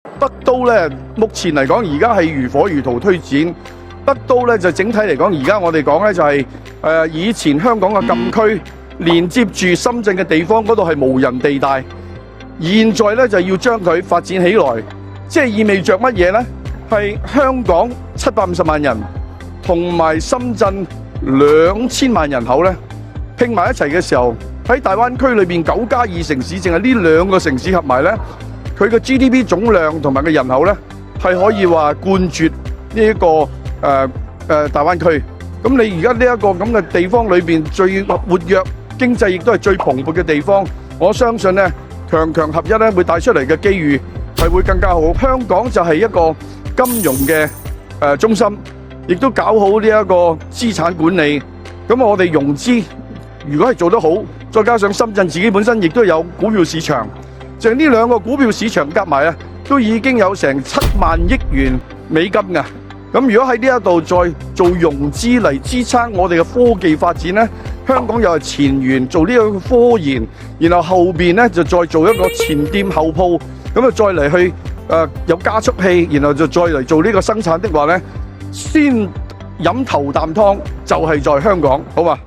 北都咧，目前嚟講，而家係如火如荼推展。北都咧就整體嚟講，而家我哋講咧就係以前香港嘅禁區連接住深圳嘅地方，嗰度係無人地帶。現在咧就要將佢發展起來，即係意味着乜嘢呢？係香港750萬人同埋深圳2000萬人口咧拼埋一齊嘅時候，喺大灣區裏邊9+2城市，淨係呢2個城市合埋咧，佢嘅 GDP 總量同埋嘅人口咧係可以話冠絕呢一個大灣區。咁你而家呢一個咁嘅地方裏邊最活躍，經濟亦都係最蓬勃嘅地方，我相信咧強強合一咧會帶出嚟嘅機遇係會更加好。香港就係一個金融嘅中心，亦都搞好呢一個資產管理。咁我哋融資如果係做得好，再加上深圳自己本身亦都有股票市場，就呢2個股票市場夾埋啊，都已經有成7萬億元美金㗎。咁如果喺呢一度再做融資嚟支撐我哋嘅科技發展呢，香港又係前沿做呢個科研，然後後邊呢就再做一個前店後鋪，咁啊再嚟去有加速器，然後就再嚟做呢個生產的話呢，先飲頭啖湯就係在香港，好嘛？